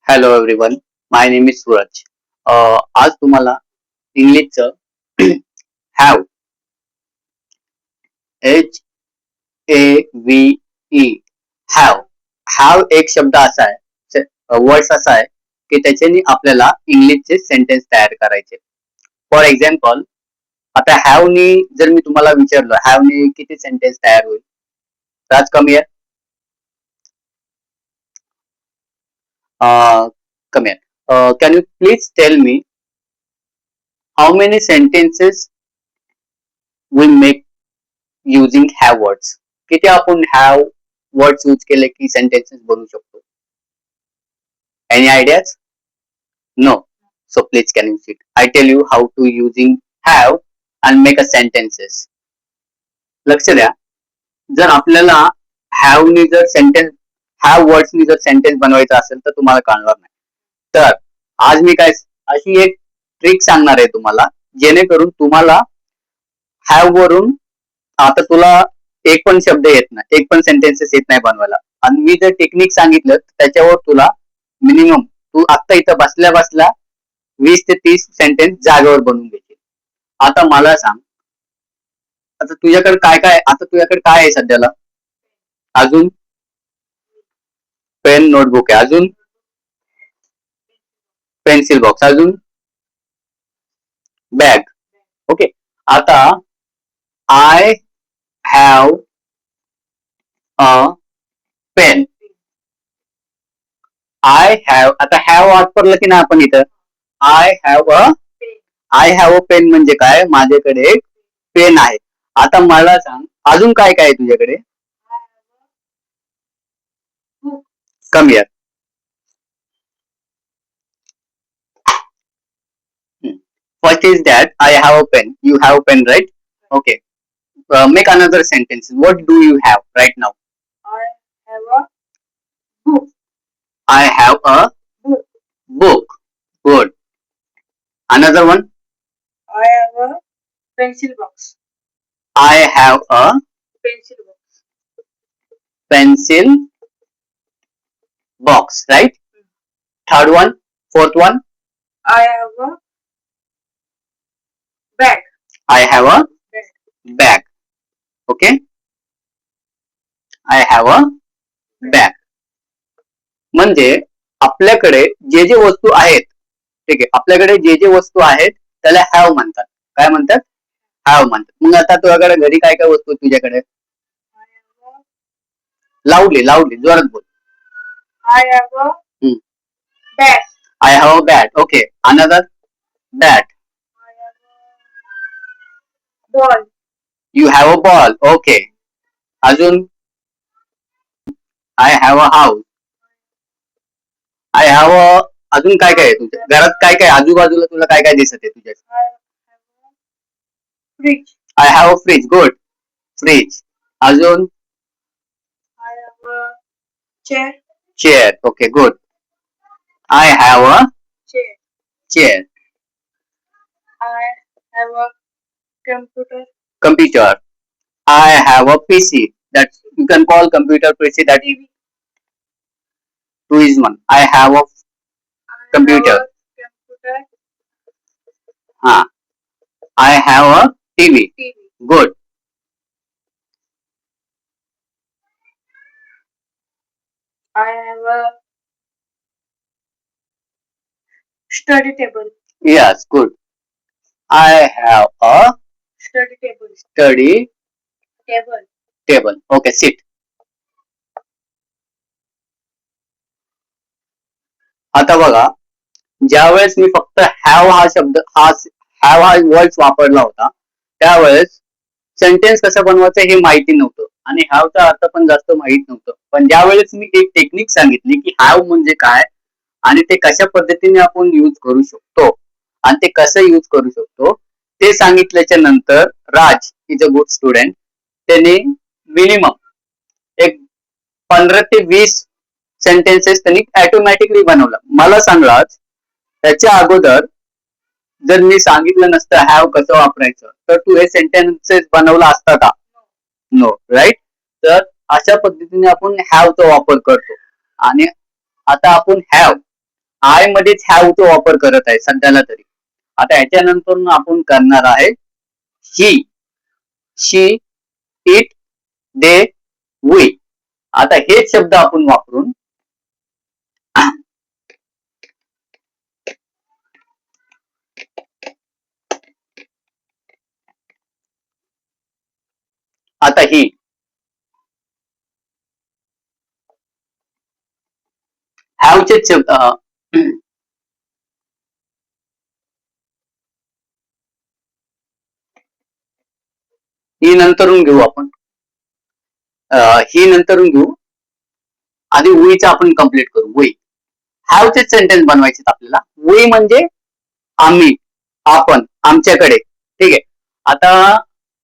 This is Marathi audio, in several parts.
Hello everyone, my name is Suraj. आज तुम्हाला इंग्लिशचं have H A V E have have एक शब्द असा आहे, वर्ड्स असा आहे की त्याच्याने आपल्याला इंग्लिशचे सेंटेन्स तयार करायचे. फॉर एक्झाम्पल, आता हॅव नी जर मी तुम्हाला विचारलं हॅव नी किती सेंटेन्स तयार होईल, राज कमी आहे. कमी आहे. Can you please tell me how many sentences we make using have words? किती आपण हॅव वर्ड्स यूज केले की सेंटेन्सेस बनवू शकतो? Any ideas? No. So please can you sit? I tell you how to using have and make a sentences. लक्ष द्या, जर आपल्याला have नी जर सेंटेन्स have वर्ड्स नी जर सेंटेन्स बनवायचा असेल तर तुम्हाला कळणार नाही. तर आज मी काय अशी एक ट्रिक सांगणार आहे तुम्हाला, जेणेकरून तुम्हाला have वरून आता तुला एक पण शब्द येत नाही, एक पण सेंटेन्सेस येत नाही बनवायला, आणि मी जर टेक्निक सांगितलं त्याच्यावर तुला मिनिमम तू आता इथं बसल्या बसल्या 20 ते 30 सेंटेन्स जागेवर बनवून घेशील. आता मला सांग, आता तुझ्याकडे काय आहे सध्याला? अजून पेन नोटबुक आहे, अजून पेन्सिल बॉक्स, अजून बॅग. ओके, आता आय हॅव अ पेन. आता हॅव वापरलं की नाही आपण इथं? आय हॅव अ पेन म्हणजे काय? माझ्याकडे एक पेन आहे. आता मला सांग, अजून काय काय आहे तुझ्याकडे? कमी आहे. First is that I have a pen. You have a pen, right? Okay. Make another sentence. What do you have right now? I have a book. I have a book. Good. Another one. I have a pencil box. I have a Pencil box. pencil box, right? Third one, fourth one. I have a bag. I have a bag. Okay. I have a bag. म्हणजे आपल्याकडे जे जे वस्तू आहेत, ठीक आहे, आपल्याकडे जे जे वस्तू आहेत त्याला हॅव म्हणतात. काय म्हणतात? हॅव म्हणतात. मग आता तुझ्याकडे घरी काय काय वस्तू तुझ्याकडे? लाऊडली जोरात बोल. I have a bat. I have a bat. Okay. Another bat. I have a ball. You have a ball. Okay. अजून? I have a house. I have a अजून काय काय आहे तुझ्या घरात? काय काय आजूबाजूला तुला काय काय दिसत आहे तुझ्या? Fridge. I have a fridge. Good. Fridge. अजून? I have a chair. Chair. Okay, good. I have a chair. I have a computer. I have a PC. That you can call computer PC. That TV. Two is one. I have a computer. I have a TV. Good. I have a study table. Yes, good. I have a study table. Table. Okay, sit. आता बघा, ज्यावेळेस मी फक्त हॅव हा शब्द हॅव हा वर्ड वापरला होता, त्यावेळेस सेंटेन्स कसं बनवायचं हे माहिती नव्हतं आणि हॅवचा अर्थ पण जास्त माहित नव्हतं. पण ज्यावेळेस मी एक टेक्निक सांगितली की हॅव म्हणजे काय आणि ते कशा पद्धतीने आपण यूज करू शकतो आणि ते कसं यूज करू शकतो ते सांगितल्याच्या नंतर राज इज अ गुड स्टुडंट, त्याने मिनिमम एक 15 ते 20 सेंटेन्सेस त्यांनी ऑटोमॅटिकली बनवलं. मला सांगा, त्याच्या अगोदर जर मी सांगितलं नसतं हॅव कसं वापरायचं तर तू हे सेंटेन्सेस बनवला असता का? No, right? तर अशा पद्धतीने आपण हॅवचा वापर करतो. आणि आता आपण हॅव आय मध्येच हॅव तो वापर करत आहे सध्याला तरी. आता याच्यानंतर आपण करणार आहे ही, शी, इट, दे, वी. आता हेच शब्द आपण वापरून आता ही हॅवचे शब्द ही नंतरून घेऊ आपण. ही नंतरून घेऊ. आधी वीचा आपण कंप्लीट करू. वी हॅवचे सेंटेन्स बनवायचे आपल्याला. वी म्हणजे आम्ही, आपण, आमच्याकडे. ठीक आहे. आता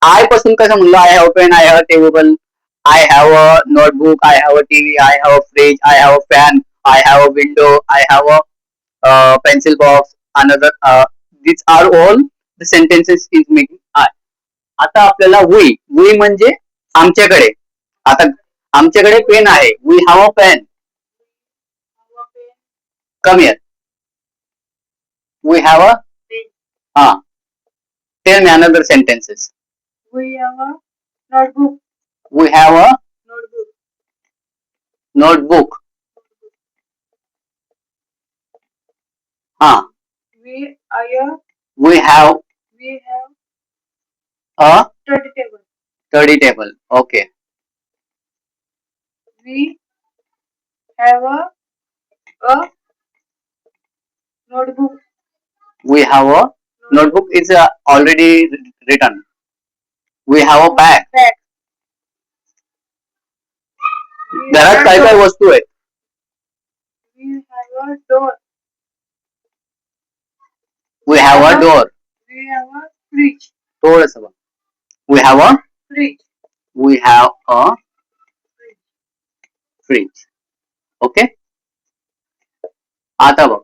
आय पासून कसं म्हणलो, I have pen, I have table, I have a notebook, I have a TV, I have a fridge, I have a fan, I have a window, I have a pencil box, another these are all the sentences is making I. आता आपल्याला वी म्हणजे आमच्याकडे. आता आमच्याकडे पेन आहे. We have a pen. Have a pen. Come here. We have a Pen. हा. Tell me another sentences. We have a notebook. We have a Notebook. Notebook. हा. We are. We have We have a study table. Study table. Okay. We have a notebook. We have a notebook is already written. We have a bag. Bag. We घरात have काय a काय door. वस्तू आहेत? We have a door. We have a door. We have a fridge. थोडस बघ. We have a Fridge. We have a Fridge. Fridge. Okay. आता बघ,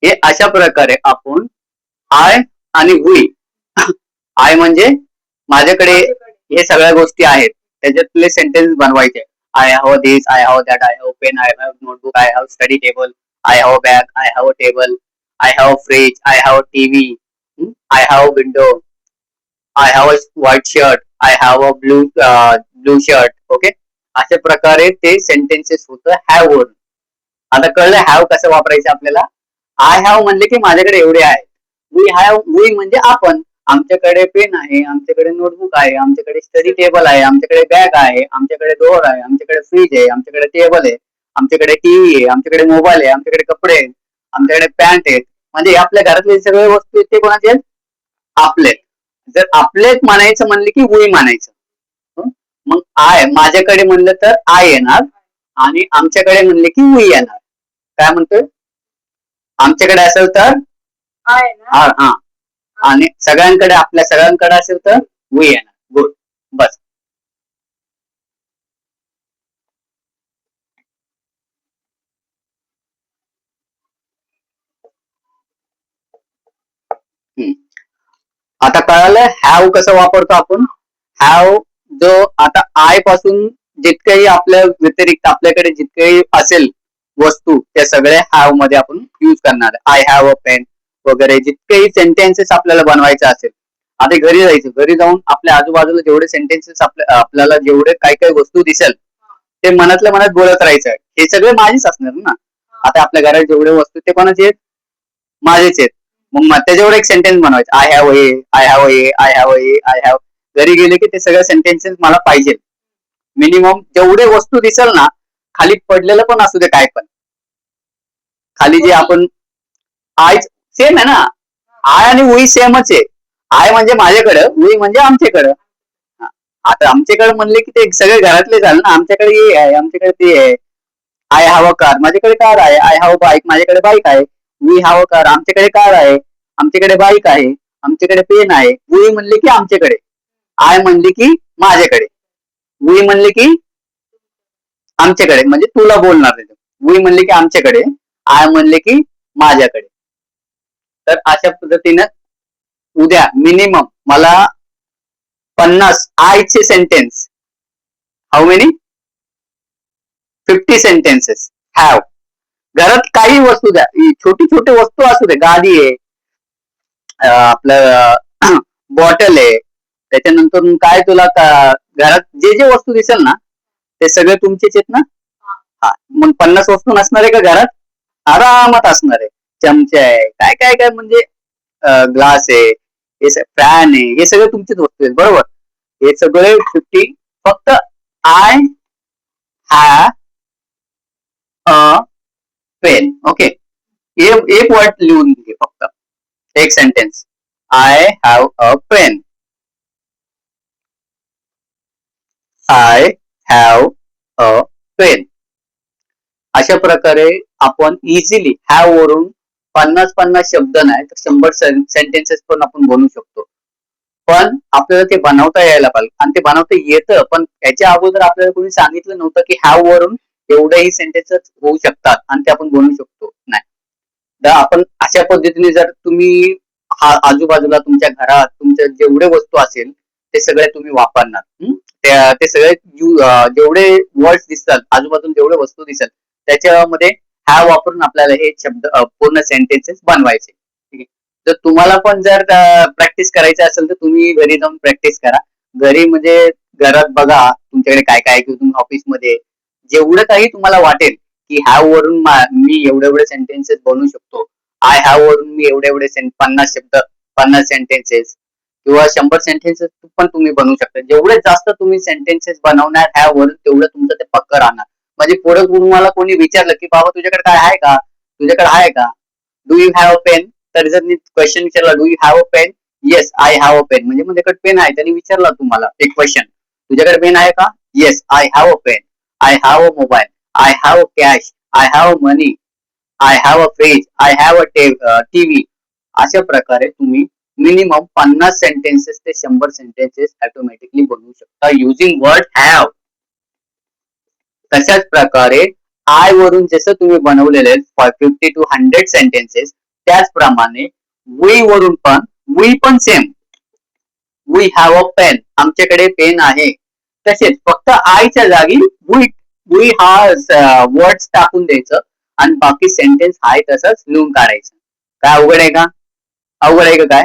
हे अशा प्रकारे आपण आय आणि वी आय म्हणजे माझ्याकडे माझ्याकडे. हे सगळ्या गोष्टी आहेत, त्याच्यातले सेंटेन्स बनवायचे. I have this, I have that, I have pen, I have notebook, I have study table, I have bag, I have table, I have fridge, I have TV, I have window, I have a white shirt, I have a blue shirt. Okay. अशा प्रकारे ते सेंटेन्सेस होतं हॅव वरून. आता कळलं हॅव कसं वापरायचं आपल्याला. आय हॅव म्हणले की माझ्याकडे एवढे आहे. वी म्हणजे आपण, आमच्याकडे पेन आहे, आमच्याकडे नोटबुक आहे, आमच्याकडे स्टडी टेबल आहे, आमच्याकडे बॅग आहे, आमच्याकडे डोर आहे, आमच्याकडे फ्रीज आहे, आमच्याकडे टेबल आहे, आमच्याकडे टीव्ही आहे, आमच्याकडे मोबाईल आहे, आमच्याकडे कपडे आहेत, आमच्याकडे पॅन्ट आहेत. म्हणजे आपल्या घरातले सगळे वस्तू आहेत ते कोणाचे आहेत? आपले. जर आपलेच म्हणायचं म्हणले की वी म्हणायचं. मग आय माझ्याकडे म्हणलं तर आय येणार, आणि आमच्याकडे म्हणले की वी येणार. काय म्हणतोय? आमच्याकडे असेल तर आहे ना. हा, आणि सगळ्यांकडे, आपल्या सगळ्यांकडे असेल तर वी येणार. गुड. बस. आता कळालं हॅव कसं वापरतो आपण. हॅव जो आता आय पासून जितकंही आपल्या व्यतिरिक्त आपल्याकडे जितकंही असेल वस्तू, त्या सगळ्या हॅव मध्ये आपण युज करणार. आय हॅव अ पेन वगैरे जितकेही सेंटेन्सेस आपल्याला बनवायचे असेल. आता घरी जायचं, घरी जाऊन आपल्या आजूबाजूला जेवढे सेंटेन्सेस आपल्याला जेवढे काही काही वस्तू दिसेल ते मनातल्या मनात बोलत राहायचं. हे सगळे माझेच असणार ना. आता आपल्या घरात जेवढे वस्तू ते कोणाचे आहेत? माझेच आहेत. मग त्याच्यावर एक सेंटेन्स बनवायचं. I have a, I have a, I have a, I have. घरी गेले की ते सगळे सेंटेन्सेस मला पाहिजे. मिनिमम जेवढे वस्तू दिसेल ना, खाली पडलेलं पण असू दे काय पण, खाली जे आपण आय सेम आहे ना. आय आणि वी सेमच आहे. आय म्हणजे माझ्याकडं, वी म्हणजे आमच्याकडं. आता आमच्याकडे म्हणले की ते सगळे घरातले झाले ना. आमच्याकडे हे आहे, आमच्याकडे ते आहे. आय हॅव अ कार, माझ्याकडे कार आहे. आय हॅव बाईक, माझ्याकडे बाईक आहे. वी हॅव अ कार, आमच्याकडे कार आहे, आमच्याकडे बाईक आहे, आमच्याकडे पेन आहे. वी म्हणले की आमच्याकडे, आय म्हणले की माझ्याकडे, वी म्हणले की आमच्याकडे, म्हणजे तुला बोलणार. वी म्हणले की आमच्याकडे, आय म्हणले की माझ्याकडे. तर अशा पद्धतीनं उद्या मिनिमम मला 50 आयचे sentence, how many 50 sentences have. घरात काही वस्तू द्या, छोटी छोटी वस्तू असू दे, गाडी आहे, आपलं बॉटल आहे, त्याच्यानंतर काय तुला घरात जे जे वस्तू दिसेल ना ते सगळे तुमचेच आहेत ना. हा, मग 50 वस्तू नसणार आहे का घरात? आरामात असणार आहे. चमचे आहे, काय काय काय म्हणजे ग्लास आहे, हे फॅन आहे, हे सगळे तुमचेच वस्तू आहेत बरोबर. हे सगळे 50. फक्त I have a pen. Okay, एक वर्ड लिहून घे फक्त, एक sentence. I have a pen. I have a pen. अशा प्रकारे आपण इझिली हॅव वरून 50 शब्द नाही तर 100 सेंटेन्सेस पण आपण बनवू शकतो. पण आपल्याला ते बनवता यायला पाहिजे, आणि ते बनवता येतं, पण याच्या अगोदर आपल्याला कोणी सांगितलं नव्हतं की हॅव वरून एवढेही सेंटेन्सेस होऊ शकतात आणि ते आपण बनवू शकतो. नाही, तर आपण अशा पद्धतीने जर तुम्ही आजूबाजूला तुमच्या घरात तुमच्या जेवढे वस्तू असेल ते सगळे तुम्ही वापरणार. ते सगळे जेवढे वर्ड्स दिसतात, आजूबाजूला जेवढे वस्तू दिसतात त्याच्यामध्ये हॅव वापरून आपल्याला हे शब्द पूर्ण सेंटेन्सेस बनवायचे. ठीक आहे. तर तुम्हाला पण जर प्रॅक्टिस करायची असेल तर तुम्ही घरी जाऊन प्रॅक्टिस करा. घरी म्हणजे घरात बघा तुमच्याकडे काय काय, की तुम्ही ऑफिसमध्ये जेवढं काही तुम्हाला वाटेल की हॅव वरून मी एवढे एवढे सेंटेन्सेस बनवू शकतो, आय हॅव वरून मी एवढे एवढे 50 शब्द, 50 सेंटेन्सेस किंवा 100 सेंटेन्सेस पण तुम्ही बनवू शकता. जेवढे जास्त तुम्ही सेंटेन्सेस बनवणार हॅव वरून तेवढं तुमचं ते पक्क राहणार. म्हणजे पुढे तुम्हाला कोणी विचारलं की बाबा तुझ्याकडे काय आहे का, तुझ्याकडे आहे का, do you have a pen, तर जर मी क्वेश्चन विचारला do you have a pen, yes I have a pen, म्हणजे माझ्याकडे पेन आहे. त्यांनी विचारला तुम्हाला एक क्वेश्चन, तुझ्याकडे पेन आहे का, yes I have a pen, I have a mobile, I have a cash, I have money, I have a fridge, I have a TV. अशा प्रकारे तुम्ही मिनिमम 50 सेंटेन्सेस ते 100 सेंटेन्सेस ऑटोमॅटिकली बनवू शकता युजिंग वर्ड हॅव. तशाच प्रकारे आय वरून जसं तुम्ही बनवलेले 50 to 100 सेंटेन्सेस, त्याचप्रमाणे वी वरून पण वी पण same, we have a pen, आमच्याकडे पेन आहे. तसेच फक्त आयच्या जागी वी हा वर्ड्स टाकून द्यायचं आणि बाकी सेंटेन्स आहे तसंच लिहून काढायचं. काय अवघड आहे का? अवघड आहे का काय?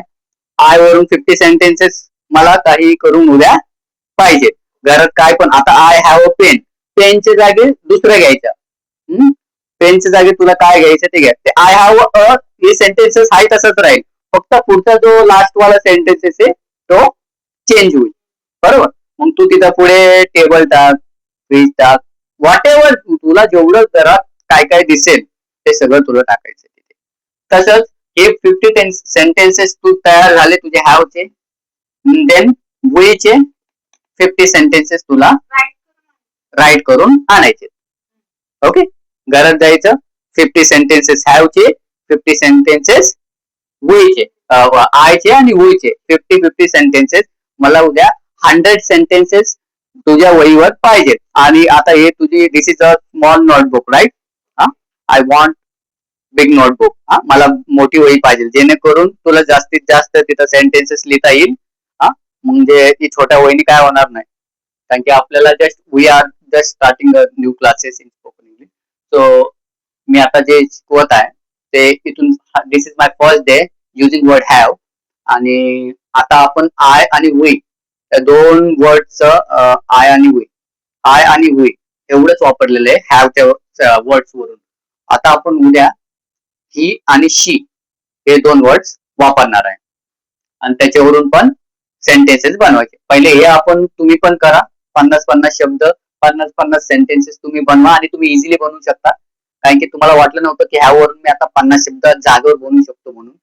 आय वरून 50 सेंटेन्सेस मला काही करून उद्या पाहिजे. घरात काय पण, आता आय हॅव अ पेन, पेनच्या जागी दुसरं घ्यायचं. पेनच्या जागी तुला काय घ्यायचं ते घ्या. ते आय हॅव अ हे सेंटेन्सेस आहे तसंच राहील, फक्त पुढचा जो लास्ट वाला सेंटेन्सेस आहे तो चेंज होईल बरोबर. मग तू तिथं पुढे टेबल टाक, फ्रीज टाक, व्हॉट एव्हर तुला जेवढं घरात काय काय दिसेल ते सगळं तुला टाकायचं तिथे. तसंच हे 50 सेंटेन्सेस तू तयार झाले तुझे हॅवचे, देन वीचे 50 सेंटेन्सेस तुला राईट करून आणायचे. ओके, घरात जायचं, 50 सेंटेन्सेस हॅवचे, 50 सेंटेन्सेस वीचे, आयचे आणि वीचे 50 सेंटेन्सेस मला उद्या 100 सेंटेन्सेस तुझ्या वहीवर पाहिजेत. आणि आता हे तुझी this is a small notebook right. I want big notebook. मला मोठी वही पाहिजे जेणेकरून तुला जास्तीत जास्त तिथं सेंटेन्सेस लिहिता येईल. म्हणजे ती छोट्या वहीने काय होणार नाही, कारण की आपल्याला just we are just starting new classes in spoken English. So मी आता जे शिकवत आहे ते इथून, this is my first day using word have. आणि आता आपण आय आणि वी या दोन वर्डचं आय आणि वी एवढंच वापरलेलं आहे हॅवच्या वर्ड्स वरून. आता आपण उद्या ही आणि शी हे दोन वर्ड्स वापरणार आहे आणि त्याच्यावरून पण सेंटेन्सेस बनवायचे. पहिले हे आपण तुम्ही पण करा, 50 शब्द, 50 सेंटेन्सेस तुम्ही बनवा आणि तुम्ही इझिली बनवू शकता. कारण की तुम्हाला वाटलं नव्हतं की ह्या वरून मी आता 50 शब्द जागेवर बनवू शकतो म्हणून,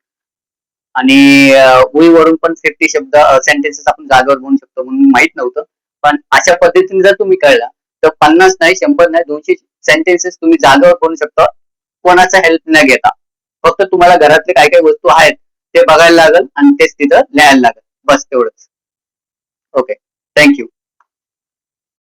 आणि वी वरून पण 50 शब्द सेंटेन्सेस आपण जागेवर बनवू शकतो म्हणून माहित नव्हतं. पण अशा पद्धतीने जर तुम्ही कळला तर 50 नाही, 100 नाही, 200 सेंटेन्सेस तुम्ही जागेवर बनवू शकता कोणाचा हेल्प न घेता. फक्त तुम्हाला घरातले काय काय वस्तू आहेत ते बघायला लागेल आणि तेच तिथं लिहायला लागेल, बस तेवढंच. Okay, thank you.